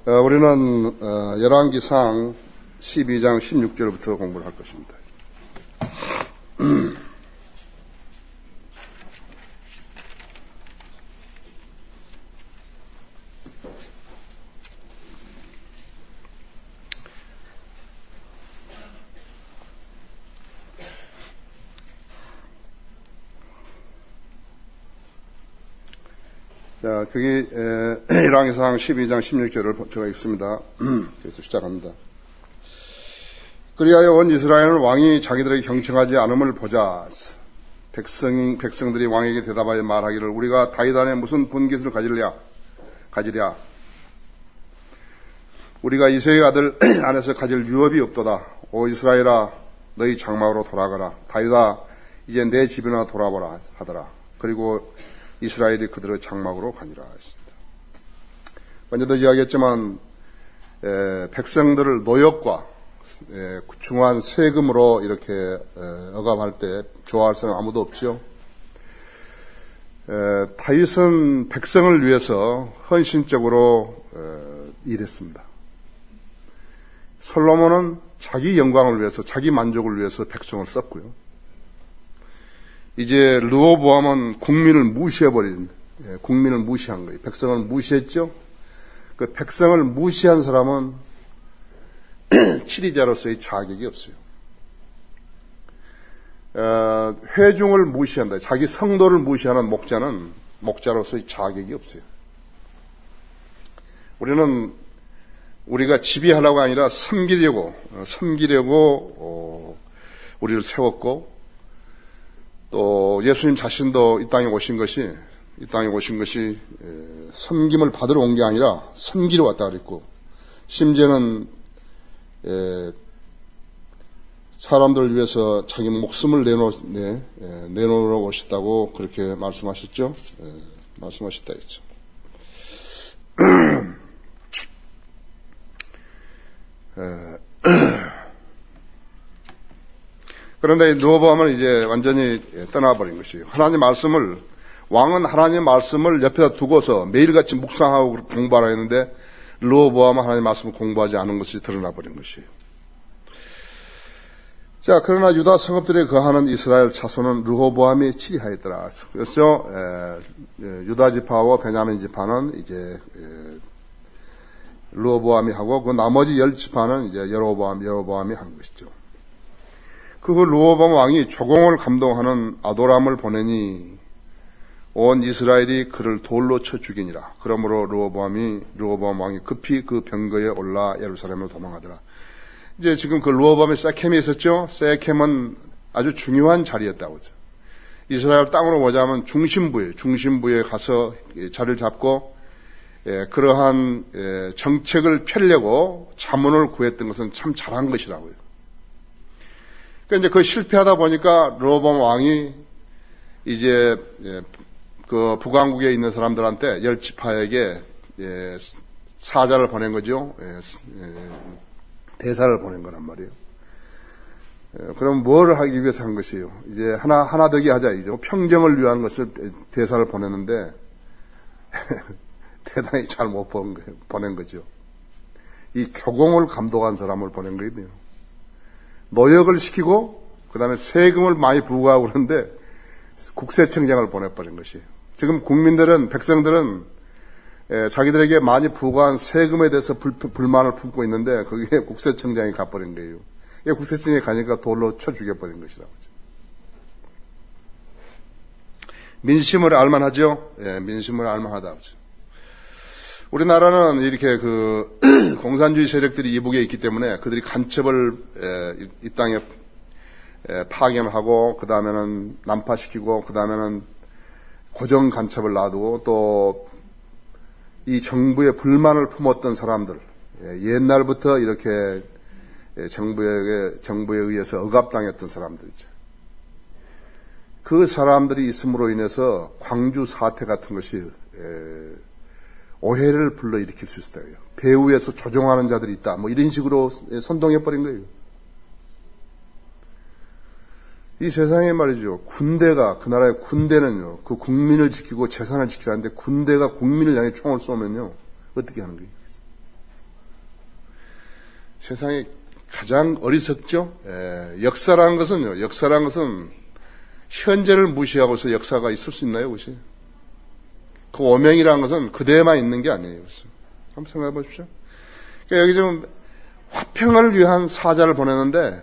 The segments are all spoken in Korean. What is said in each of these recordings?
우리는 열왕기상 12장 16절부터 공부를 할 것입니다. 자, 거기 열왕기상 12장 16절을 제가 읽습니다. 그래서 시작합니다. 그리하여 온 이스라엘은 왕이 자기들에게 경청하지 않음을 보자. 백성들이 왕에게 대답하여 말하기를 우리가 다윗 안에 무슨 분깃을 가지랴. 우리가 이새의 아들 안에서 가질 유업이 없도다. 오 이스라엘아 너희 장막으로 돌아가라. 다윗아 이제 내 집이나 돌아보라 하더라. 그리고 이스라엘이 그들의 장막으로 가니라 했습니다. 먼저도 이야기했지만 백성들을 노역과 중한 세금으로 이렇게 억압할 때 좋아할 사람 아무도 없죠. 다윗은 백성을 위해서 헌신적으로 일했습니다. 솔로몬은 자기 영광을 위해서 자기 만족을 위해서 백성을 썼고요. 이제 르호보암은 국민을 무시해버린, 국민을 무시한 거예요. 백성을 무시했죠. 그 백성을 무시한 사람은 치리자로서의 자격이 없어요. 회중을 무시한다. 자기 성도를 무시하는 목자는 목자로서의 자격이 없어요. 우리가 지배하려고 아니라 섬기려고 우리를 세웠고, 또 예수님 자신도 이 땅에 오신 것이 섬김을 받으러 온 게 아니라 섬기러 왔다 그랬고, 심지어는 사람들을 위해서 자기 목숨을 내놓으러 오셨다고 그렇게 말씀하셨죠. 말씀하셨다 했죠. 그런데 르호보암은 이제 완전히 떠나버린 것이에요. 왕은 하나님의 말씀을 옆에다 두고서 매일같이 묵상하고 공부하라 했는데 르호보암은 하나님의 말씀을 공부하지 않은 것이 드러나버린 것이에요. 자, 그러나 유다 성읍들에 거하는 이스라엘 자손은 르호보암이 치리하였더라. 그래서 유다 지파와 베냐민 지파는 이제 르호보암이 하고 그 나머지 10지파는 이제 여로보암이 한 것이죠. 그 르호보암 왕이 조공을 감동하는 아도람을 보내니 온 이스라엘이 그를 돌로 쳐 죽이니라. 그러므로 르호보암 왕이 급히 그 병거에 올라 예루살렘으로 도망하더라. 이제 지금 그 르호보암의 세켐이 있었죠. 세켐은 아주 중요한 자리였다고 하죠. 이스라엘 땅으로 보자면 중심부에 가서 자리를 잡고 그러한 정책을 펴려고 자문을 구했던 것은 참 잘한 것이라고요. 그러니까 이제 그 실패하다 보니까 르호보암 왕이 이제 그 북왕국에 있는 사람들한테 10지파에게 사자를 보낸 거죠. 대사를 보낸 거란 말이에요. 그럼 뭘 하기 위해서 한 것이에요? 이제 하나 더기 하자 이죠. 평정을 위한 것을 대사를 보냈는데 대단히 잘못 보낸 거죠. 이 조공을 감독한 사람을 보낸 거거든요. 노역을 시키고 그다음에 세금을 많이 부과하고 그러는데 국세청장을 보내버린 것이에요. 지금 백성들은 자기들에게 많이 부과한 세금에 대해서 불만을 품고 있는데 거기에 국세청장이 가버린 거예요. 국세청장이 가니까 돌로 쳐 죽여버린 것이라고 하죠. 민심을 알만하죠? 민심을 알만하다고 하죠. 우리나라는 이렇게 공산주의 세력들이 이북에 있기 때문에 그들이 간첩을 이 땅에 파견하고 그 다음에는 난파시키고 그 다음에는 고정 간첩을 놔두고 또 이 정부에 불만을 품었던 사람들, 옛날부터 이렇게 정부에 의해서 억압당했던 사람들이죠. 그 사람들이 있음으로 인해서 광주 사태 같은 것이 오해를 불러일으킬 수 있어요. 배후에서 조종하는 자들이 있다. 뭐 이런 식으로 선동해버린 거예요. 이 세상에 말이죠. 그 나라의 군대는요, 그 국민을 지키고 재산을 지키라는데 군대가 국민을 향해 총을 쏘면요, 어떻게 하는 거예요? 세상에 가장 어리석죠. 역사라는 것은 현재를 무시하고서 역사가 있을 수 있나요, 혹시? 그 오명이라는 것은 그대에만 있는 게 아니에요. 한번 생각해 보십시오. 그러니까 여기 지금 화평을 위한 사자를 보내는데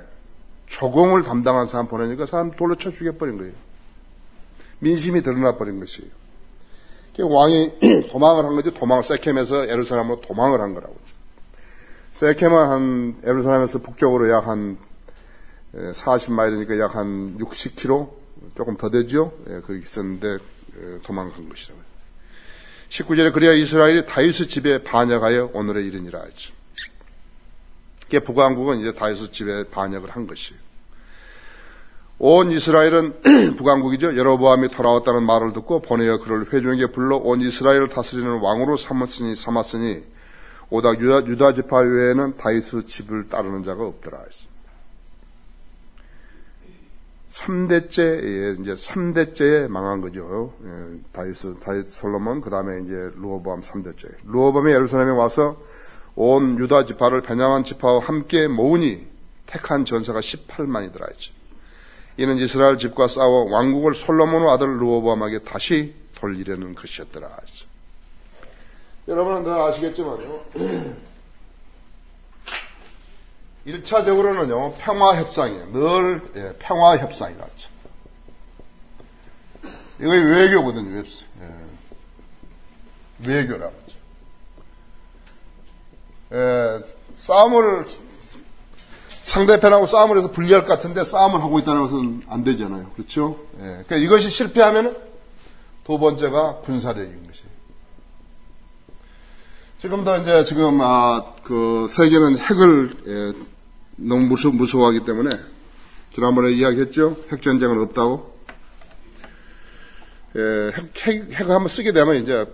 조공을 담당한 사람 보내니까 사람 돌로 쳐 죽여버린 거예요. 민심이 드러나 버린 것이에요. 그러니까 왕이 도망을 한 거죠. 세켐에서 예루살렘으로 도망을 한 거라고. 세켐은 한 예루살렘에서 북쪽으로 약 한 40마일이니까 약 한 60km 조금 더 되죠. 거기 있었는데 도망간 것이라고요. 19절에 그래야 이스라엘이 다윗의 집에 반역하여 오늘에 이르니라 하죠. 북왕국은 이제 다윗의 집에 반역을 한 것이에요. 온 이스라엘은 북왕국이죠. 여로보암이 돌아왔다는 말을 듣고 보내어 그를 회중에게 불러 온 이스라엘을 다스리는 왕으로 삼았으니 오직 유다 지파 외에는 다윗의 집을 따르는 자가 없더라 했습니다. 3대째에 망한 거죠. 다윗 솔로몬, 그 다음에 이제 르호보암 3대째. 르호보암이 예루살렘에 와서 온 유다 지파를 베냐민 지파와 함께 모으니 택한 전사가 18만이더라 했죠. 이는 이스라엘 집과 싸워 왕국을 솔로몬의 아들 르호보암에게 다시 돌리려는 것이었더라 했죠. 여러분은 다 아시겠지만요. 1차적으로는요, 평화협상이에요. 늘, 평화협상이라 하죠. 이거 외교거든요, 외교라고 하죠. 상대편하고 싸움을 해서 불리할 것 같은데 싸움을 하고 있다는 것은 안 되잖아요. 그렇죠? 그러니까 이것이 실패하면 두 번째가 군사력인 것이에요. 지금 세계는 핵을 너무 무서워하기 때문에 지난번에 이야기했죠. 핵전쟁은 없다고. 핵을 한번 쓰게 되면 이제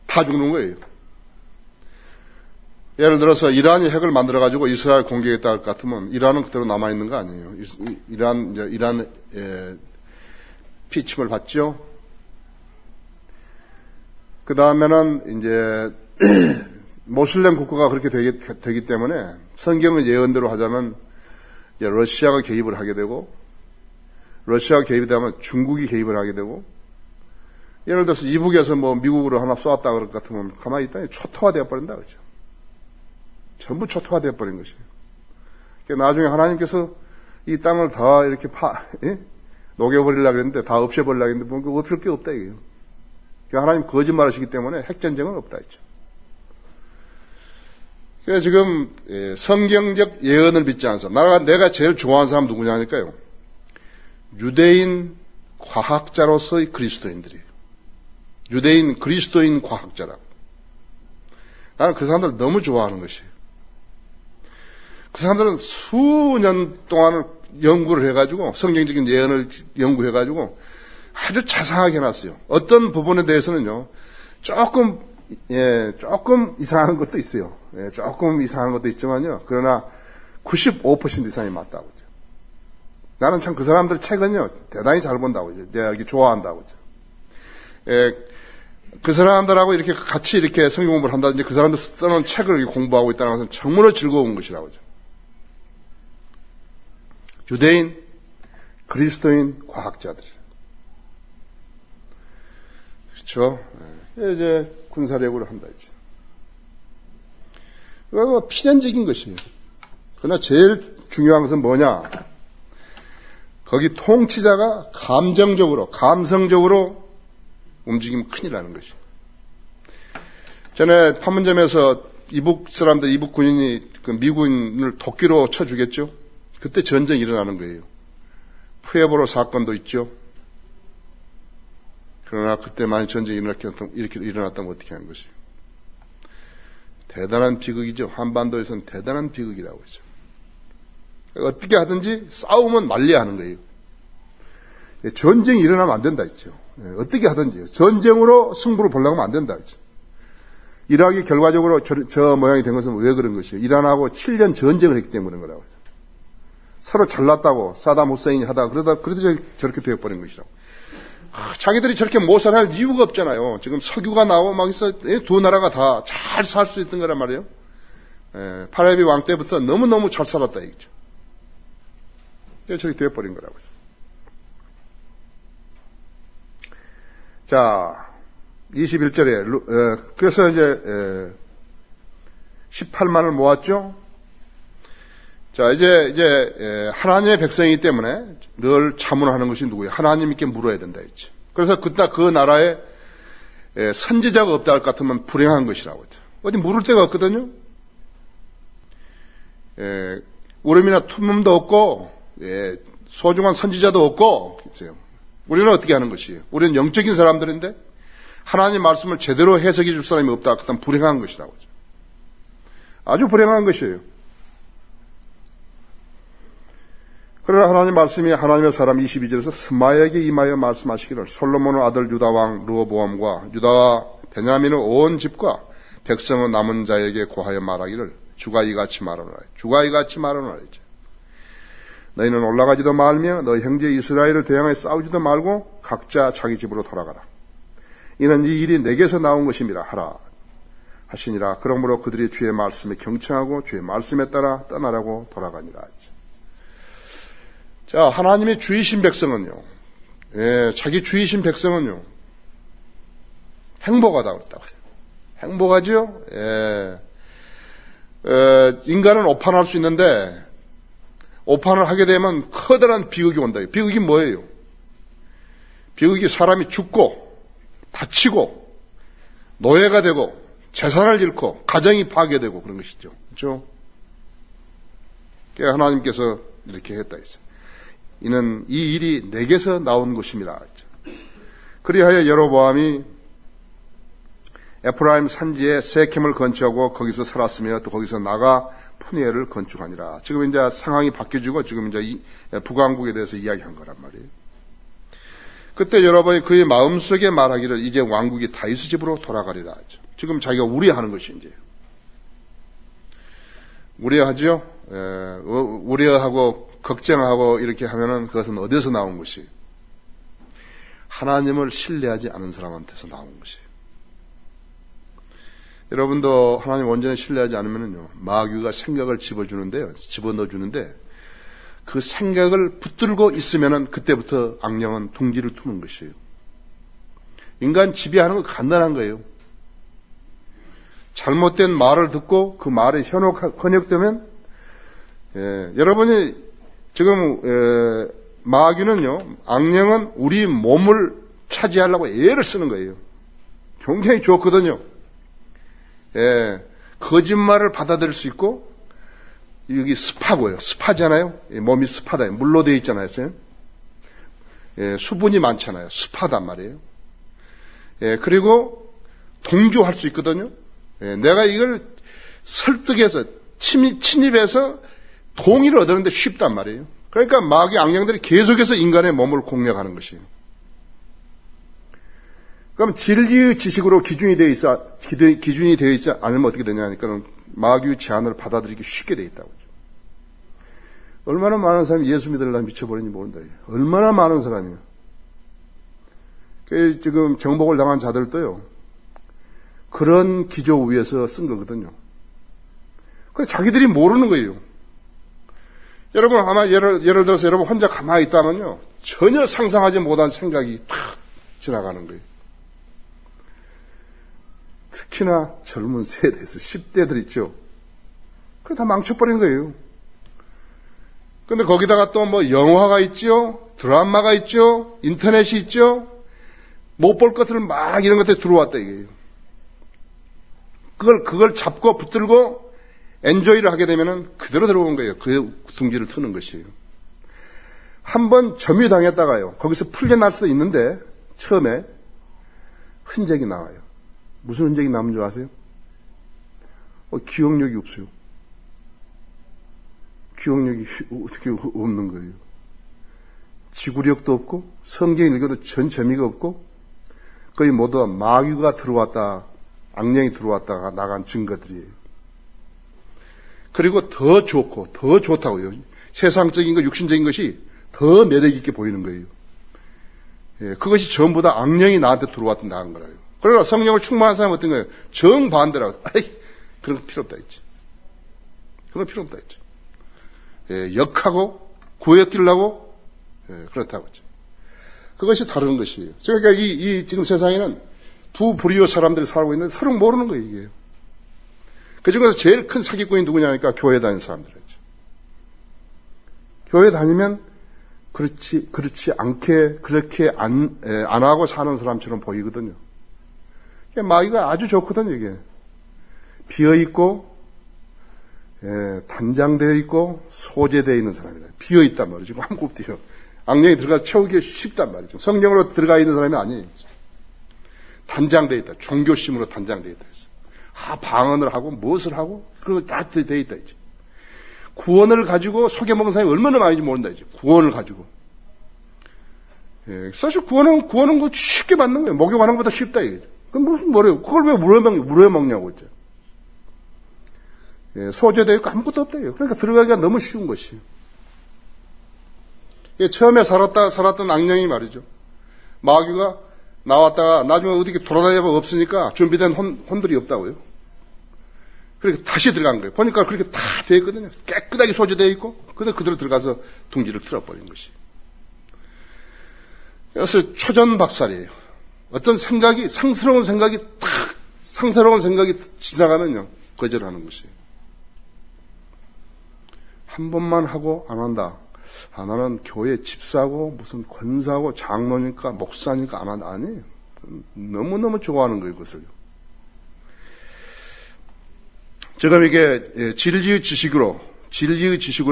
다 죽는 거예요. 예를 들어서 이란이 핵을 만들어가지고 이스라엘 공격했다 할 것 같으면 이란은 그대로 남아있는 거 아니에요. 이란 피침을 받죠. 그 다음에는 이제 모슬렘 국가가 그렇게 되기 때문에 성경의 예언대로 하자면 러시아가 개입을 하게 되고 러시아가 개입이 되면 중국이 개입을 하게 되고 예를 들어서 이북에서 미국으로 하나 쏘았다 그럴 것 같으면 가만히 있다니 초토화되어 버린다 그렇죠. 전부 초토화되어 버린 것이에요. 그러니까 나중에 하나님께서 이 땅을 다 이렇게 녹여버리려고 했는데 다 없애버리려고 했는데 뭔가 없을 게 없다 이게요. 그러니까 하나님 거짓말하시기 때문에 핵전쟁은 없다 했죠. 그래서 지금 성경적 예언을 믿지 않은 사람, 내가 제일 좋아하는 사람 누구냐니까요. 유대인 과학자로서의 그리스도인들이에요. 유대인 그리스도인 과학자라고. 나는 그 사람들을 너무 좋아하는 것이에요. 그 사람들은 수년 동안을 연구를 해가지고 성경적인 예언을 연구해가지고 아주 자세하게 해놨어요. 어떤 부분에 대해서는요, 조금 이상한 것도 있어요. 조금 이상한 것도 있지만요. 그러나 95% 이상이 맞다고. 나는 참 그 사람들 책은요, 대단히 잘 본다고. 내가 좋아한다고. 그 사람들하고 이렇게 같이 이렇게 성경 공부를 한다든지 그 사람들 써놓은 책을 공부하고 있다는 것은 정말로 즐거운 것이라고. 유대인, 그리스도인, 과학자들. 그렇죠? 이제 군사력으로 한다, 이제. 그거 필연적인 것이에요. 그러나 제일 중요한 것은 뭐냐? 거기 통치자가 감성적으로 움직이면 큰일 나는 것이에요. 전에 판문점에서 이북 사람들, 이북 군인이 그 미군을 도끼로 쳐 죽였죠? 그때 전쟁이 일어나는 거예요. 푸에보로 사건도 있죠. 그러나 그때 만약 전쟁이 이렇게 일어났다면 어떻게 하는 것이에요? 대단한 비극이죠. 한반도에서는 대단한 비극이라고 하죠. 어떻게 하든지 싸우면 말려야 하는 거예요. 전쟁이 일어나면 안 된다 했죠. 어떻게 하든지 전쟁으로 승부를 보려고 하면 안 된다 했죠. 이라크이 결과적으로 저 모양이 된 것은 왜 그런 것이에요? 이란하고 7년 전쟁을 했기 때문에 그런 거라고 하죠. 서로 잘났다고 사담 후세인이 하다가 그러다 저렇게 되어버린 것이라고. 자기들이 저렇게 모살할 이유가 없잖아요. 지금 석유가 나오고 막 있어. 두 나라가 다 잘 살 수 있던 거란 말이에요. 파라비 왕 때부터 너무너무 잘 살았다 이거죠. 그래서 저렇게 되어버린 거라고 해서. 자, 21절에 그래서 이제 18만을 모았죠. 자, 이제 하나님의 백성이기 때문에 늘 자문하는 것이 누구예요? 하나님께 물어야 된다 했죠. 그래서 그 나라에 선지자가 없다 할 것 같으면 불행한 것이라고 했죠. 어디 물을 데가 없거든요. 우름이나 툼도 없고 소중한 선지자도 없고 그렇죠. 우리는 어떻게 하는 것이에요? 우리는 영적인 사람들인데 하나님 말씀을 제대로 해석해 줄 사람이 없다 할 것 같으면 불행한 것이라고 하죠. 아주 불행한 것이에요. 그러나 하나님 말씀이 하나님의 사람 22절에서 스마야에게 임하여 말씀하시기를 솔로몬의 아들 유다왕 르호보암과 유다와 베냐민의 온 집과 백성의 남은 자에게 고하여 말하기를 주가 이같이 말하노라. 주가 이같이 말하노라. 너희는 올라가지도 말며 너희 형제 이스라엘을 대항해 싸우지도 말고 각자 자기 집으로 돌아가라. 이는 이 일이 내게서 나온 것임이라 하라 하시니라. 그러므로 그들이 주의 말씀에 경청하고 주의 말씀에 따라 떠나라고 돌아가니라. 자, 하나님의 주이신 백성은요, 자기 주이신 백성은요, 행복하다 그랬다고 해요. 행복하죠? 인간은 오판할 수 있는데, 오판을 하게 되면 커다란 비극이 온다. 비극이 뭐예요? 비극이 사람이 죽고, 다치고, 노예가 되고, 재산을 잃고, 가정이 파괴되고 그런 것이죠. 그렇죠? 하나님께서 이렇게 했다 했어요. 이는 이 일이 내게서 나온 것임이라. 그리하여 여로보암이 에프라임 산지에 세켐을 건축하고 거기서 살았으며 또 거기서 나가 푸니엘을 건축하니라. 지금 이제 상황이 바뀌어지고 지금 이제 북왕국에 대해서 이야기한 거란 말이에요. 그때 여러분이 그의 마음속에 말하기를 이제 왕국이 다윗의 집으로 돌아가리라 하죠. 지금 자기가 우려하는 것이 이제 우려하죠. 우려하고 걱정하고 이렇게 하면은 그것은 어디서 나온 것이? 하나님을 신뢰하지 않은 사람한테서 나온 것이에요. 여러분도 하나님 온전히 신뢰하지 않으면요, 마귀가 생각을 집어넣어주는데, 그 생각을 붙들고 있으면은 그때부터 악령은 둥지를 트는 것이에요. 인간 지배하는 건 간단한 거예요. 잘못된 말을 듣고 그 말이 현혹되면, 여러분이 지금 마귀는요, 악령은 우리 몸을 차지하려고 애를 쓰는 거예요. 굉장히 좋거든요. 거짓말을 받아들일 수 있고, 여기 습하고요. 습하잖아요. 몸이 습하다. 물로 되어 있잖아요. 수분이 많잖아요. 습하단 말이에요. 그리고 동조할 수 있거든요. 내가 이걸 설득해서 침입해서 동의를 얻었는데 쉽단 말이에요. 그러니까 마귀 악령들이 계속해서 인간의 몸을 공략하는 것이에요. 그럼 진리의 지식으로 기준이 되어 있어 않으면 어떻게 되냐니까 마귀의 제안을 받아들이기 쉽게 되어 있다고 하죠. 얼마나 많은 사람이 예수 믿으려고 미쳐버리는지 모른다. 얼마나 많은 사람이요. 지금 정복을 당한 자들도요, 그런 기조 위에서 쓴 거거든요. 그래서 자기들이 모르는 거예요. 여러분 아마 예를 들어서 여러분 혼자 가만히 있다면요, 전혀 상상하지 못한 생각이 탁 지나가는 거예요. 특히나 젊은 세대에서 10대들 있죠. 그거 다 망쳐버린 거예요. 근데 거기다가 또 뭐 영화가 있죠, 드라마가 있죠, 인터넷이 있죠, 못 볼 것들은 막 이런 것들이 들어왔다 이게요. 그걸 잡고 붙들고 엔조이를 하게 되면은 그대로 들어온 거예요. 그 둥지를 트는 것이에요. 한번 점유당했다가요, 거기서 풀려날 수도 있는데 처음에 흔적이 나와요. 무슨 흔적이 남은 줄 아세요? 기억력이 없어요. 기억력이 어떻게 없는 거예요. 지구력도 없고 성경 읽어도 전 재미가 없고 거의 모두 마귀가 들어왔다, 악령이 들어왔다가 나간 증거들이에요. 그리고 더 좋고 더 좋다고요. 세상적인 것, 육신적인 것이 더 매력 있게 보이는 거예요. 그것이 전부 다 악령이 나한테 들어왔다 나간 거라요. 그러나 성령을 충만한 사람은 어떤 거예요? 정반대라고. 아이, 그런 거 필요 없다 했지. 그런 필요 없다 했죠. 예, 역하고 구역질라고 그렇다고 했죠. 그것이 다른 것이에요. 그러니까 이 지금 세상에는 두 부류의 사람들이 살고 있는데 서로 모르는 거예요, 이게. 그 중에서 제일 큰 사기꾼이 누구냐니까 교회 다니는 사람들이죠. 교회 다니면 그렇지 않게, 그렇게 안 하고 사는 사람처럼 보이거든요. 마귀가 아주 좋거든요, 이게. 비어있고, 단장되어 있고, 소재되어 있는 사람이라. 비어있단 말이죠. 아무것도 없대요. 악령이 들어가서 채우기 쉽단 말이죠. 성령으로 들어가 있는 사람이 아니에요. 단장되어 있다. 종교심으로 단장되어 있다. 방언을 하고, 무엇을 하고, 그리고 다 되어 있다. 이제. 구원을 가지고 속여먹은 사람이 얼마나 많은지 모른다. 이제. 구원을 가지고. 사실 구원은 그 쉽게 받는 거예요. 목욕하는 것보다 쉽다. 이게. 그건 무슨 뭐래요? 그걸 왜 물에 먹냐고, 이제. 소재되어 있고 아무것도 없다. 그러니까 들어가기가 너무 쉬운 것이에요. 처음에 살았던 악령이 말이죠. 마귀가 나왔다가 나중에 어디 돌아다니면 없으니까 준비된 혼들이 없다고요. 그러니까 다시 들어간 거예요. 보니까 그렇게 다 되어 있거든요. 깨끗하게 소재되어 있고, 근데 그대로 들어가서 둥지를 틀어버린 것이. 그래서 초전박살이에요. 어떤 생각이, 상스러운 생각이 지나가면요, 거절하는 것이에요. 한 번만 하고 안 한다. 나는 교회 집사고 무슨 권사고 장로니까 목사니까 안 한다. 아니에요. 너무너무 좋아하는 거예요, 그것을요. 지금 이게 진리의 지식으로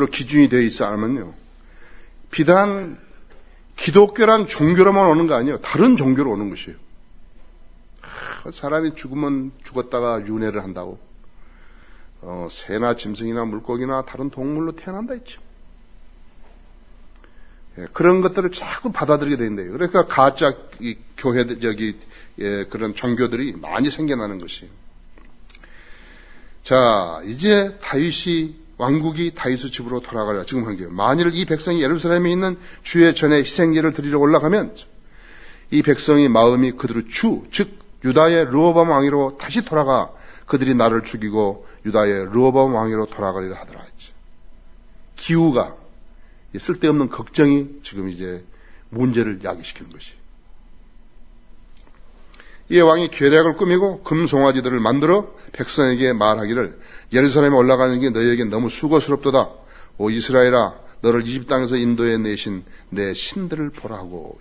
기준이 되어 있어 하면요, 비단 기독교란 종교로만 오는 거 아니에요. 다른 종교로 오는 것이에요. 사람이 죽으면 죽었다가 윤회를 한다고. 새나 짐승이나 물고기나 다른 동물로 태어난다 했죠. 그런 것들을 자꾸 받아들이게 된대요. 그래서 가짜 그런 종교들이 많이 생겨나는 것이에요. 자, 이제 왕국이 다윗의 집으로 돌아가려 지금 한 거예요. 만일 이 백성이 예루살렘에 있는 주의 전에 희생제를 드리러 올라가면 이 백성의 마음이 그대로 즉 유다의 르호보암 왕위로 다시 돌아가 그들이 나를 죽이고 유다의 르호보암 왕위로 돌아가리라 하더라 했죠. 기후가 쓸데없는 걱정이 지금 이제 문제를 야기시키는 것이에요. 이 왕이 계략을 꾸미고 금송아지들을 만들어 백성에게 말하기를 예루살렘에 올라가는 게 너희에게 너무 수고스럽도다. 오 이스라엘아, 너를 이집 땅에서 인도해 내신 내 신들을 보라 하고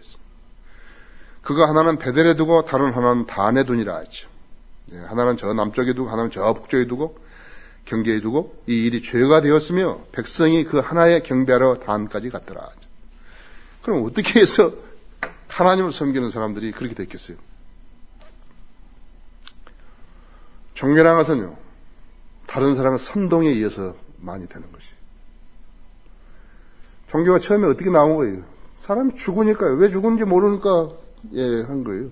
그거 하나는 베델에 두고 다른 하나는 단에 두니라 했죠. 하나는 저 남쪽에 두고 하나는 저 북쪽에 두고 경계에 두고 이 일이 죄가 되었으며 백성이 그 하나에 경배하러 단까지 갔더라. 그럼 어떻게 해서 하나님을 섬기는 사람들이 그렇게 됐겠어요? 종교라는 것은요, 다른 사람의 선동에 의해서 많이 되는 것이에요. 종교가 처음에 어떻게 나온 거예요? 사람이 죽으니까요. 왜 죽은지 모르니까 한 거예요.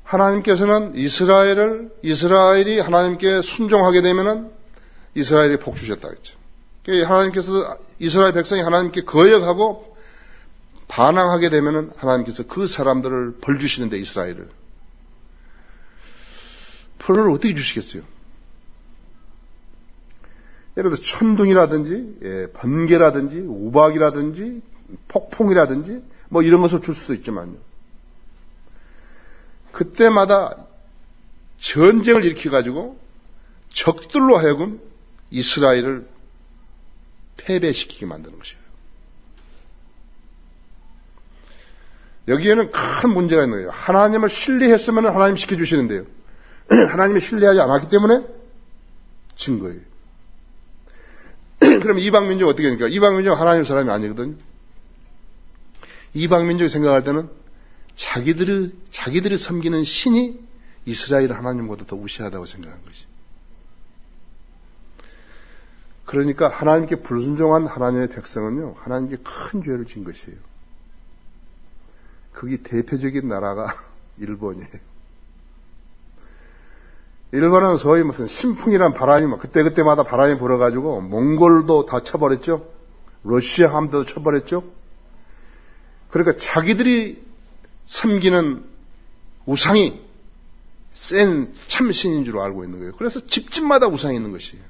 하나님께서는 이스라엘이 하나님께 순종하게 되면은 이스라엘이 복 주셨다 했죠. 하나님께서 이스라엘 백성이 하나님께 거역하고 반항하게 되면은 하나님께서 그 사람들을 벌 주시는데 이스라엘을 벌을 어떻게 주시겠어요? 예를 들어 천둥이라든지 번개라든지 우박이라든지 폭풍이라든지 뭐 이런 것을 줄 수도 있지만요. 그때마다 전쟁을 일으켜가지고 적들로 하여금 이스라엘을 패배시키게 만드는 것이에요. 여기에는 큰 문제가 있는 거예요. 하나님을 신뢰했으면 하나님 시켜주시는데요. 하나님이 신뢰하지 않았기 때문에 진 거예요. 그럼 이방민족 어떻게 하니까? 이방민족 하나님 사람이 아니거든요. 이방민족이 생각할 때는 자기들이 섬기는 신이 이스라엘 하나님보다 더 우시하다고 생각한 것이. 그러니까 하나님께 불순종한 하나님의 백성은요, 하나님께 큰 죄를 진 것이에요. 그게 대표적인 나라가 일본이에요. 일본은 소위 무슨 신풍이란 바람이 그때마다 바람이 불어가지고 몽골도 다 쳐버렸죠. 러시아 함대도 쳐버렸죠. 그러니까 자기들이 섬기는 우상이 센 참신인 줄 알고 있는 거예요. 그래서 집집마다 우상이 있는 것이에요.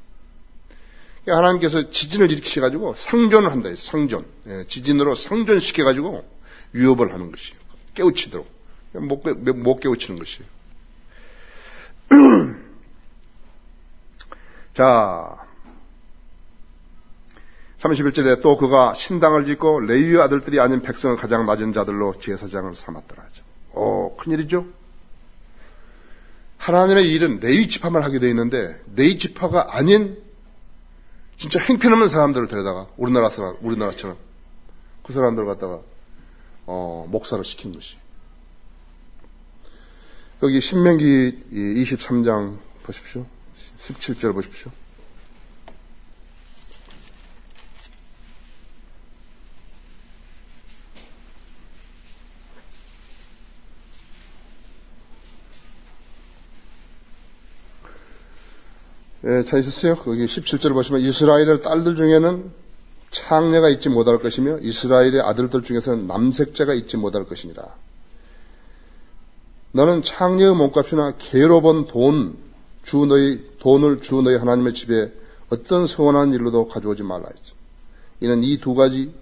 하나님께서 지진을 일으키셔가지고 상존을 한다 해서 상존. 지진으로 상존시켜가지고 위협을 하는 것이에요. 깨우치도록. 못 깨우치는 것이에요. 자, 31절에 또 그가 신당을 짓고 레위의 아들들이 아닌 백성을 가장 낮은 자들로 제사장을 삼았더라 하죠. 큰일이죠. 하나님의 일은 레위 지파만 하게 되어 있는데 레위 지파가 아닌 진짜 행편없는 사람들을 데려다가 우리나라처럼 그 사람들을 갖다가 목사를 시킨 것이. 여기 신명기 23장 보십시오. 17절 보십시오. 찾으셨어요? 거기 17절을 보시면 이스라엘의 딸들 중에는 창녀가 있지 못할 것이며 이스라엘의 아들들 중에서는 남색자가 있지 못할 것이니라. 너는 창녀의 몸값이나 개로 번 돈을 주 너희 하나님의 집에 어떤 서원한 일로도 가져오지 말라 했죠. 이는 이 두 가지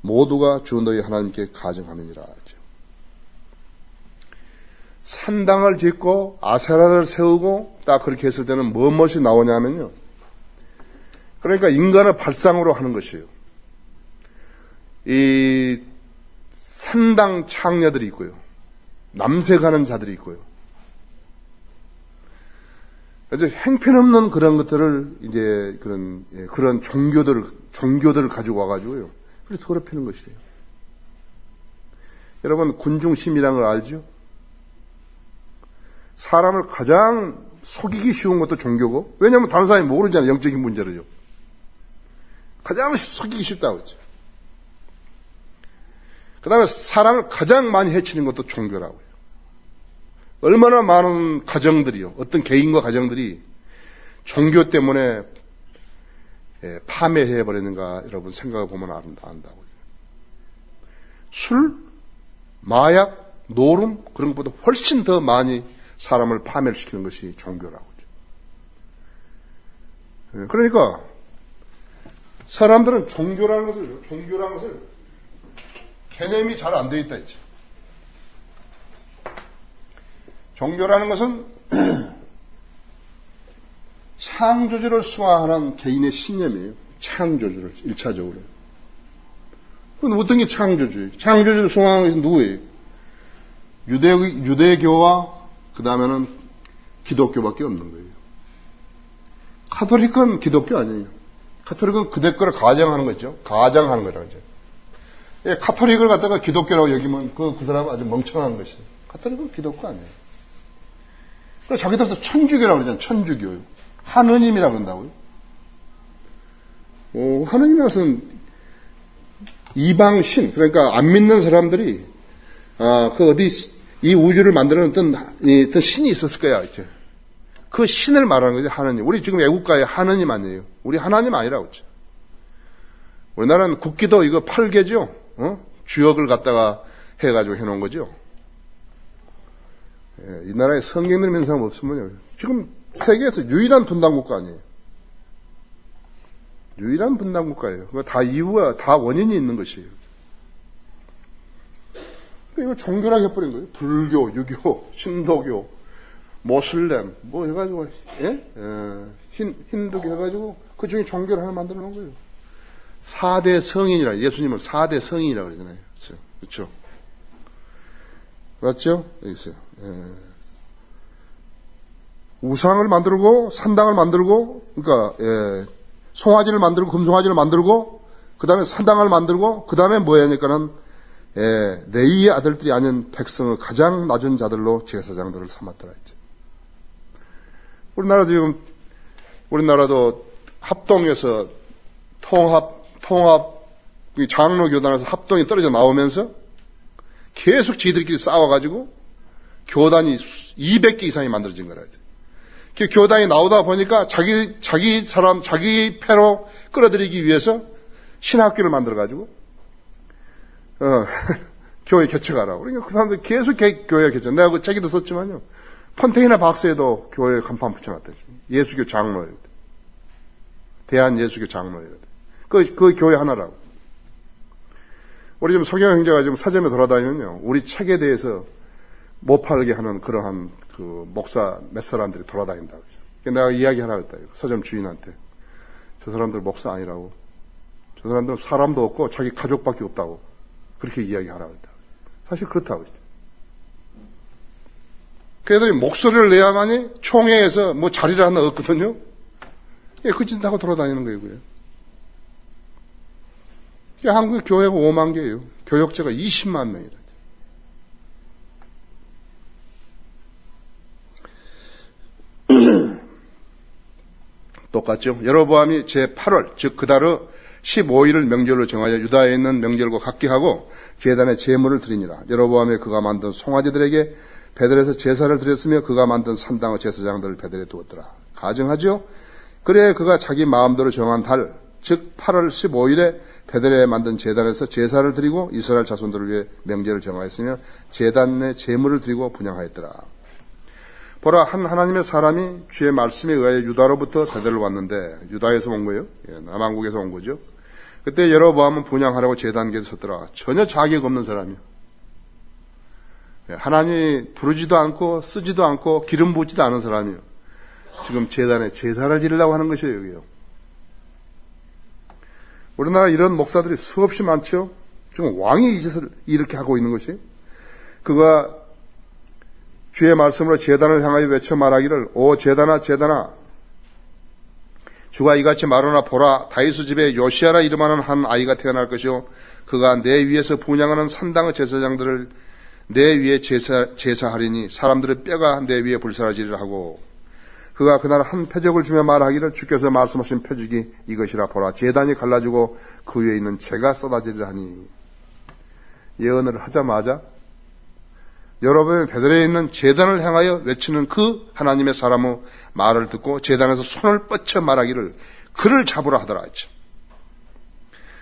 모두가 주 너희 하나님께 가증함이니라 하죠. 산당을 짓고 아세라를 세우고 딱 그렇게 했을 때는 무엇이 나오냐면요. 그러니까 인간을 발상으로 하는 것이에요. 이 산당 창녀들이 있고요. 남색하는 자들이 있고요. 아주 행편없는 그런 것들을 이제 그런 종교들을 가지고 와가지고요. 그래서 더럽히는 것이에요. 여러분 군중심이라는 걸 알죠? 사람을 가장 속이기 쉬운 것도 종교고, 왜냐하면 다른 사람이 모르잖아요. 영적인 문제를요. 가장 속이기 쉽다고 했죠. 그 다음에 사람을 가장 많이 해치는 것도 종교라고요. 얼마나 많은 가정들이요. 어떤 개인과 가정들이 종교 때문에 파멸해버리는가 여러분 생각해 보면 안다고요. 술, 마약, 노름 그런 것보다 훨씬 더 많이 사람을 파멸시키는 것이 종교라고 하죠. 그러니까 사람들은 종교라는 것을 개념이 잘 안 되어 있다 했죠. 종교라는 것은 창조주를 수화하는 개인의 신념이에요. 창조주를 1차적으로. 그건 어떤 게 창조주예요? 창조주를 수화하는 것은 누구예요? 유대교와 그 다음에는 기독교밖에 없는 거예요. 카톨릭은 기독교 아니에요. 카톨릭은 그대 거를 가정하는 거죠. 가정하는 거죠. 예, 카톨릭을 갖다가 기독교라고 여기면 그 사람은 아주 멍청한 것이에요. 카톨릭은 기독교 아니에요. 그래서 자기들도 천주교라고 그러잖아요. 천주교요. 하느님이라고 그런다고요. 하느님이라는 것은 이방신, 그러니까 안 믿는 사람들이 이 우주를 만드는 어떤 신이 있었을 거야. 이제. 그 신을 말하는 거죠. 하느님. 우리 지금 애국가에 하느님 아니에요. 우리 하나님 아니라고 했죠. 우리나라는 국기도 이거 8개죠. 주역을 갖다가 해가지고 해놓은 거죠. 이 나라에 성경을 믿는 사람 없으면요. 지금 세계에서 유일한 분단국가 아니에요. 유일한 분단국가예요. 그거 다 이유가, 다 원인이 있는 것이에요. 이걸 종교라고 해버린 거예요. 불교, 유교, 신도교, 모슬렘, 뭐 해가지고, 힌두교 해가지고, 그 중에 종교를 하나 만들어 놓은 거예요. 4대 성인이라, 예수님을 4대 성인이라고 그러잖아요. 그렇죠? 맞죠? 여기 있어요. 우상을 만들고, 산당을 만들고, 그러니까, 송아지를 만들고, 금송아지를 만들고, 그 다음에 산당을 만들고, 그 다음에 뭐 하니까는, 레위의 아들들이 아닌 백성을 가장 낮은 자들로 제사장들을 삼았더라 했죠. 우리나라도 합동에서 장로교단에서 합동이 떨어져 나오면서 계속 지들끼리 싸워가지고 교단이 200개 이상이 만들어진 거라. 그 교단이 나오다 보니까 자기 패로 끌어들이기 위해서 신학교를 만들어가지고, 교회 개척하라고. 그러니까 그 사람들 계속 교회 개척. 내가 그 책에도 썼지만요. 컨테이너 박스에도 교회 간판 붙여놨대요. 예수교 장로예요. 대한예수교 장로예요. 그 교회 하나라고. 우리 지금 성경 형제가 지금 서점에 돌아다니면요, 우리 책에 대해서 못 팔게 하는 그러한 그 목사 몇 사람들이 돌아다닌다. 그죠? 내가 이야기 하나 했다. 서점 주인한테. 저 사람들 목사 아니라고. 저 사람들은 사람도 없고 자기 가족밖에 없다고. 그렇게 이야기하라고 했다. 사실 그렇다고 했죠. 그애들이 목소리를 내야만이 총회에서 뭐 자리를 하나 얻거든요. 예, 그 짓 하고 돌아다니는 거예요, 그게. 한국의 교회가 5만 개예요. 교역자가 20만 명이라. 똑같죠. 여로보암이 제8월, 즉 그달의 15일을 명절로 정하여 유다에 있는 명절과 같게 하고 제단에 제물을 드리니라. 여로보암이 그가 만든 송아지들에게 베들에서 제사를 드렸으며 그가 만든 산당의 제사장들을 베들에 두었더라. 가정하죠. 그래 그가 자기 마음대로 정한 달, 즉 8월 15일에 베들에 만든 제단에서 제사를 드리고 이스라엘 자손들을 위해 명절을 정하였으며 제단에 제물을 드리고 분향하였더라. 보라, 한 하나님의 사람이 주의 말씀에 의하여 유다로부터 베들로 왔는데, 유다에서 온 거예요. 남왕국에서 온 거죠. 그때 여로보암은 분향하라고 제단계에 섰더라. 전혀 자격 없는 사람이요. 하나님이 부르지도 않고 쓰지도 않고 기름 붓지도 않은 사람이요. 지금 제단에 제사를 지르려고 하는 것이에요, 여기요. 우리나라 이런 목사들이 수없이 많죠. 지금 왕이 이 짓을 이렇게 하고 있는 것이, 그가 주의 말씀으로 제단을 향하여 외쳐 말하기를, 오 제단아 제단아, 주가 이같이 말하나 보라, 다윗의 집에 요시아라 이름하는 한 아이가 태어날 것이요 그가 내 위에서 분향하는 산당의 제사장들을 내 위에 제사하리니 사람들의 뼈가 내 위에 불사라지리라 하고, 그가 그날 한 표적을 주며 말하기를, 주께서 말씀하신 표적이 이것이라, 보라 제단이 갈라지고 그 위에 있는 재가 쏟아지리라 하니. 예언을 하자마자 여러분의 베들에 있는 제단을 향하여 외치는 그 하나님의 사람의 말을 듣고 제단에서 손을 뻗쳐 말하기를 그를 잡으라 하더라 했죠.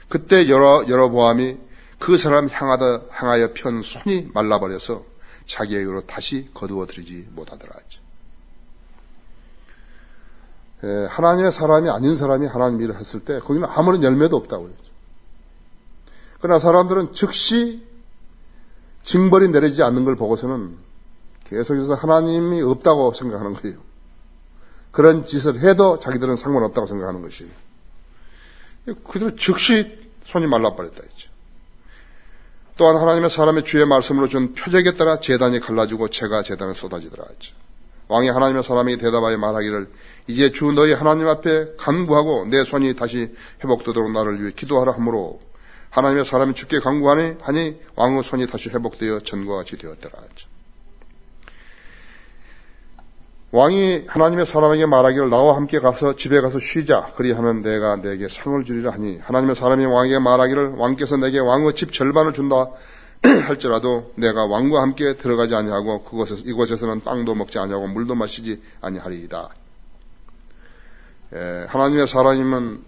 그때 여로보암이 그 사람 향하여 편 손이 말라버려서 자기에게로 다시 거두어들이지 못하더라 했죠. 하나님의 사람이 아닌 사람이 하나님 일을 했을 때 거기는 아무런 열매도 없다고 했죠. 그러나 사람들은 즉시 징벌이 내리지 않는 걸 보고서는 계속해서 하나님이 없다고 생각하는 거예요. 그런 짓을 해도 자기들은 상관없다고 생각하는 것이에요. 그대로 즉시 손이 말라버렸다 했죠. 또한 하나님의 사람의 주의 말씀으로 준 표적에 따라 제단이 갈라지고 재가 제단에 쏟아지더라 했죠. 왕이 하나님의 사람에게 대답하여 말하기를, 이제 주 너희 하나님 앞에 간구하고 내 손이 다시 회복되도록 나를 위해 기도하라 하므로 하나님의 사람이 주께 간구하니 왕의 손이 다시 회복되어 전과 같이 되었더라 했죠. 왕이 하나님의 사람에게 말하기를, 나와 함께 가서 집에 가서 쉬자. 그리하면 내가 내게 상을 주리라 하니, 하나님의 사람이 왕에게 말하기를, 왕께서 내게 왕의 집 절반을 준다 할지라도 내가 왕과 함께 들어가지 아니하고 이곳에서는 빵도 먹지 아니하고 물도 마시지 아니하리이다. 하나님의 사람이면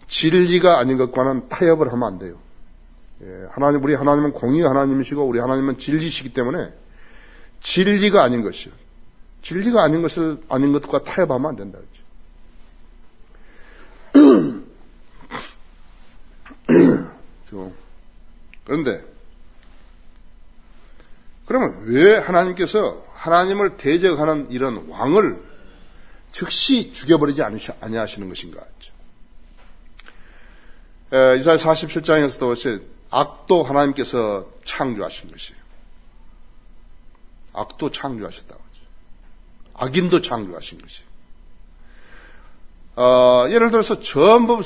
진리가 아닌 것과는 타협을 하면 안 돼요. 우리 하나님은 공의의 하나님이시고 우리 하나님은 진리시기 때문에 진리가 아닌 것이요. 진리가 아닌 것과 타협하면 안 된다. 그런데 그러면 왜 하나님께서 하나님을 대적하는 이런 왕을 즉시 죽여버리지 아니하시는 것인가? 이사야 47장에서도 악도 하나님께서 창조하신 것이에요. 악도 창조하셨다고 하죠. 악인도 창조하신 것이에요. 예를 들어서 전부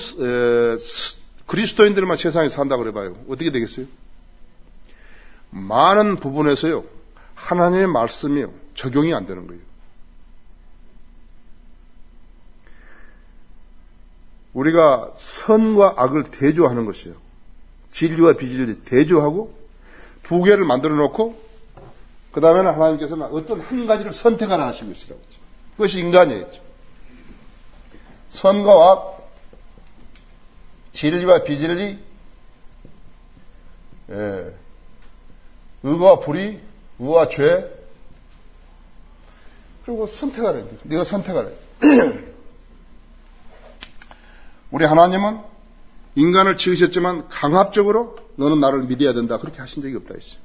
그리스도인들만 세상에 산다 그래봐요. 어떻게 되겠어요? 많은 부분에서요, 하나님의 말씀이 적용이 안 되는 거예요. 우리가 선과 악을 대조하는 것이에요. 진리와 비진리 대조하고 두 개를 만들어 놓고 그 다음에는 하나님께서는 어떤 한 가지를 선택하라 하신 것이라고 했죠. 그것이 인간이었죠. 선과 악, 진리와 비진리, 의와 불의, 의와 죄, 그리고 선택하래. 네가 선택하래. 우리 하나님은 인간을 지으셨지만 강압적으로 너는 나를 믿어야 된다. 그렇게 하신 적이 없다 했어요.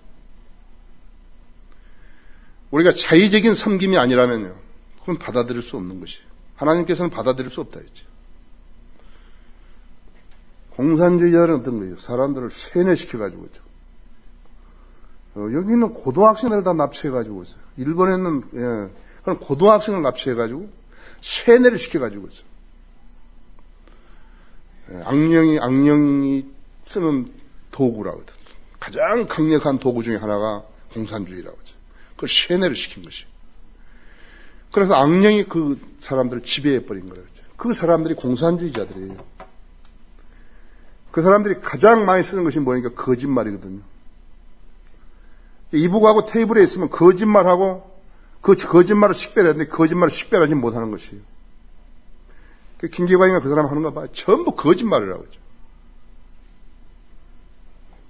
우리가 자의적인 섬김이 아니라면요. 그건 받아들일 수 없는 것이에요. 하나님께서는 받아들일 수 없다 했죠. 공산주의자들은 어떤 거예요? 사람들을 세뇌시켜가지고죠. 여기 있는 고등학생들을 다 납치해가지고 있어요. 일본에는, 그런 고등학생을 납치해가지고 세뇌를 시켜가지고 있어요. 악령이 쓰는 도구라거든. 가장 강력한 도구 중에 하나가 공산주의라고 하죠. 그걸 세뇌를 시킨 것이에요. 그래서 악령이 그 사람들을 지배해버린 거라고 하죠. 그 사람들이 공산주의자들이에요. 그 사람들이 가장 많이 쓰는 것이 뭐니까 거짓말이거든요. 이북하고 테이블에 있으면 거짓말하고 그 거짓말을 식별했는데 거짓말을 식별하지 못하는 것이에요. 김기광이가 그 사람 하는 거 봐요. 전부 거짓말이라고 하죠.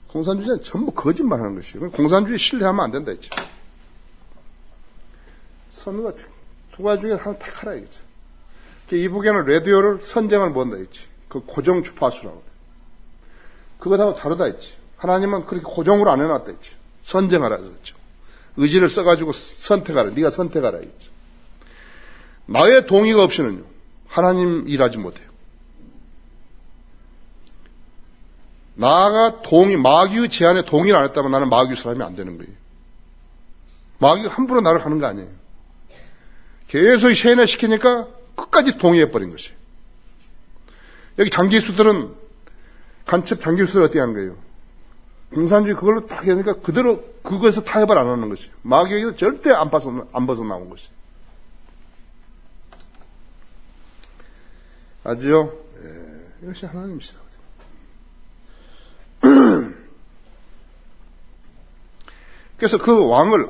공산주의자는 전부 거짓말하는 것이에요. 공산주의 신뢰하면 안 된다 했죠. 선우가 두 가지 중에 하나 택하라 이거죠. 이북에는 라디오를 선정을 못한다 했지. 그 고정 주파수라고. 그것하고 다르다 했지. 하나님은 그렇게 고정으로 안 해놨다 했지. 선정하라 그랬죠. 의지를 써가지고 선택하라. 네가 선택하라 했지. 나의 동의가 없이는요. 하나님 일하지 못해요. 나가 마귀의 제안에 동의를 안 했다면 나는 마귀의 사람이 안 되는 거예요. 마귀가 함부로 나를 하는 거 아니에요. 계속 세뇌시키니까 끝까지 동의해버린 것이에요. 여기 장기수들은 간첩 장기수들 어떻게 하는 거예요? 공산주의 그걸로 딱 해니까 그대로 그거에서 타협을 안 하는 것이에요. 마귀에서 절대 안 벗어나온 것이에요. 아주요? 이것이 하나님이시다. 그래서 그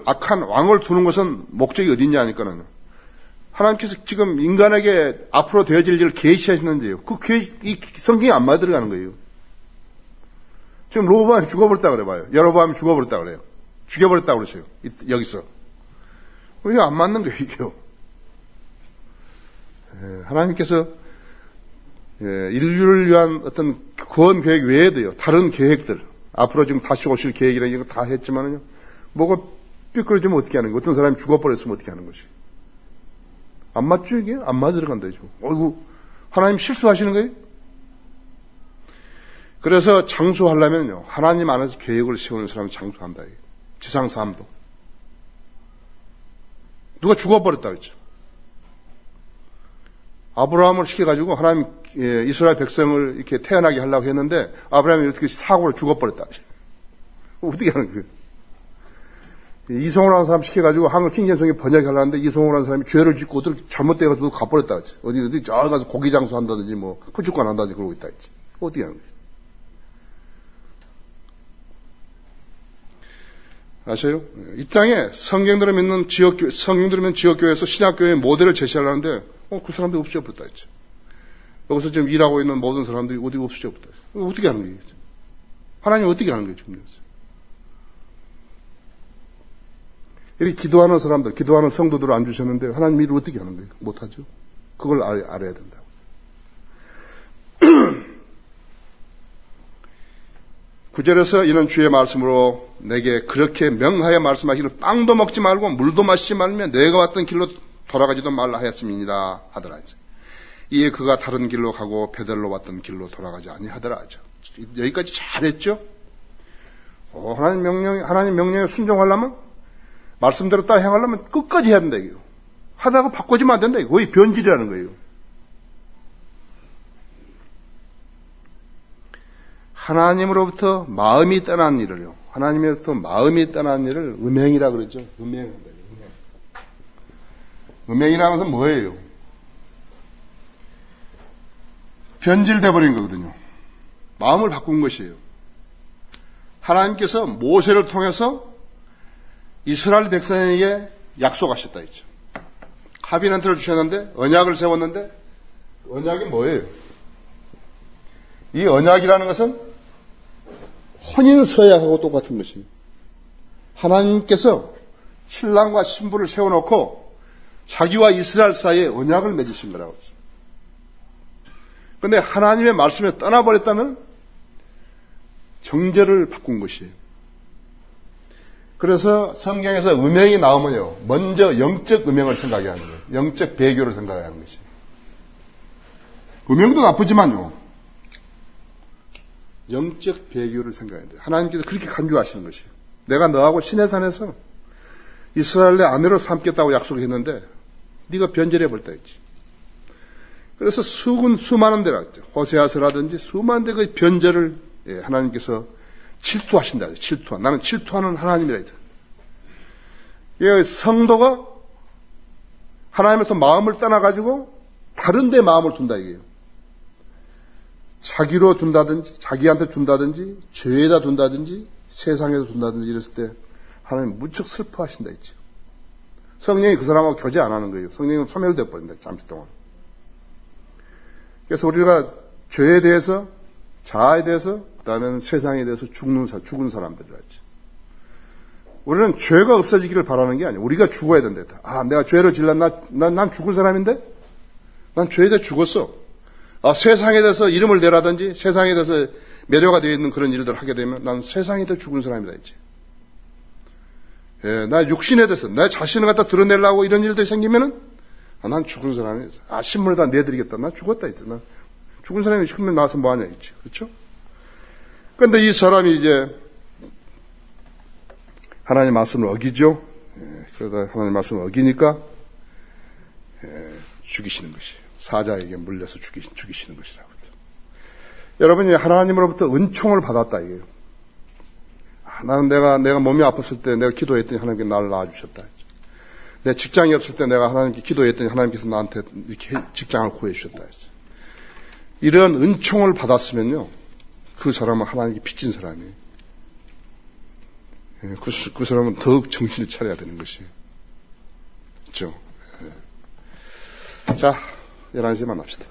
악한 왕을 두는 것은 목적이 어딨냐 하니까는 하나님께서 지금 인간에게 앞으로 되어질 일을 계시하시는데요. 이 성경에 안 맞아 들어가는 거예요. 지금 로보암이 죽어버렸다 그래 봐요. 여로보암이 죽어버렸다 그래요. 죽여버렸다 그러세요. 여기서. 이게 안 맞는 거예요, 이게요. 하나님께서 인류를 위한 어떤 구원 계획 외에도요, 다른 계획들, 앞으로 지금 다시 오실 계획이라는 이거 다 했지만은요, 뭐가 삐뚤어지면 어떻게 하는 거예요? 어떤 사람이 죽어버렸으면 어떻게 하는 것이? 안 맞죠, 이게? 안 맞아 들어간다, 이거. 어이구, 하나님 실수하시는 거예요? 그래서 장수하려면요, 하나님 안에서 계획을 세우는 사람이 장수한다, 이게. 지상 삶도. 누가 죽어버렸다, 그랬죠? 아브라함을 시켜가지고 하나님 이스라엘 백성을 이렇게 태어나게 하려고 했는데 아브라함이 어떻게 사고를 죽어버렸다. 어떻게 하는 거예요? 이성호라는 사람 시켜가지고 한글 킹잼성에 번역하려는데 이성호라는 사람이 죄를 짓고 어떻게 잘못돼가지고 가버렸다. 어디 저 가서 고기 장수 한다든지 뭐 푸주관 한다든지 그러고 있다. 어떻게 하는 거예요? 아세요? 이 땅에 성경들을 믿는 지역교회에서 신약교회의 모델을 제시하려는데 그 사람들이 없어졌다 했죠. 여기서 지금 일하고 있는 모든 사람들이 어디 없어졌다. 어떻게 하는 거예요? 하나님 어떻게 하는 거예요? 지금 이렇게 기도하는 사람들, 기도하는 성도들을 안 주셨는데 하나님 일을 어떻게 하는 거예요? 못하죠. 그걸 알아야 된다고. 구절에서 이는 주의 말씀으로 내게 그렇게 명하여 말씀하기를 빵도 먹지 말고 물도 마시지 말며 내가 왔던 길로 돌아가지도 말라 하였음이니라 하더라. 이에 그가 다른 길로 가고 베델로 왔던 길로 돌아가지 아니하더라. 여기까지 잘했죠? 하나님 명령에 순종하려면 말씀대로 따라 행하려면 끝까지 해야 된다. 이거. 하다가 바꿔지면 안 된다. 이거. 거의 변질이라는 거예요. 하나님으로부터 마음이 떠난 일을요. 하나님으로부터 마음이 떠난 일을 음행이라 그러죠. 음행이라는 것은 뭐예요? 변질돼 버린 거거든요. 마음을 바꾼 것이에요. 하나님께서 모세를 통해서 이스라엘 백성에게 약속하셨다 했죠. 카비넌트를 주셨는데 언약을 세웠는데 언약이 뭐예요? 이 언약이라는 것은 혼인서약하고 똑같은 것이에요. 하나님께서 신랑과 신부를 세워놓고 자기와 이스라엘 사이에 언약을 맺으신 거라고 했어요. 그런데 하나님의 말씀에 떠나버렸다면 정죄를 바꾼 것이에요. 그래서 성경에서 음행이 나오면요, 먼저 영적 음행을 생각해야 하는 거예요. 영적 배교를 생각해야 하는 것이에요. 음행도 나쁘지만요, 영적 배교를 생각해야 돼요. 하나님께서 그렇게 간주하시는 것이에요. 내가 너하고 시내산에서 이스라엘의 아내로 삼겠다고 약속을 했는데 네가 변절해 버렸다 했지. 그래서 수많은 데가 있죠. 호세아서라든지 수많은 데가 변절을 하나님께서 질투하신다. 질투. 나는 질투하는 하나님이라 했다. 성도가 하나님부터 마음을 떠나가지고 다른 데 마음을 둔다 이게요. 자기로 둔다든지 자기한테 둔다든지 죄에다 둔다든지 세상에다 둔다든지 이랬을 때 하나님 무척 슬퍼하신다 했죠. 성령이 그 사람하고 교제 안 하는 거예요. 성령은 소멸되어 버린다. 잠시 동안. 그래서 우리가 죄에 대해서, 자아에 대해서, 그 다음에는 세상에 대해서 죽은 사람들이라 했죠. 우리는 죄가 없어지기를 바라는 게 아니에요. 우리가 죽어야 된다. 내가 죄를 질렀나? 난 죽을 사람인데? 난 죄에 대해 죽었어. 세상에 대해서 이름을 내라든지 세상에 대해서 매료가 되어 있는 그런 일들을 하게 되면 난 세상에 대해 죽은 사람이다 했지. 나 육신에 대해서 내 자신을 갖다 드러내려고 이런 일들이 생기면은 난 죽은 사람이다. 신문을 다 내드리겠다. 난 죽었다 했지. 난 죽은 사람이 신문 나와서 뭐하냐 했지. 그렇죠? 그런데 이 사람이 이제 하나님 말씀을 어기죠. 그러다 하나님 말씀을 어기니까 죽이시는 것이에요. 사자에게 물려서 죽이시는 것이라고. 여러분이 하나님으로부터 은총을 받았다 이게요. 나는 내가 몸이 아팠을 때 내가 기도했더니 하나님께서 나를 낳아주셨다. 내 직장이 없을 때 내가 하나님께 기도했더니 하나님께서 나한테 이렇게 직장을 구해주셨다 했어요. 이런 은총을 받았으면요, 그 사람은 하나님께 빚진 사람이에요. 그 사람은 더욱 정신을 차려야 되는 것이에요. 그렇죠? 자, 11시에 만납시다.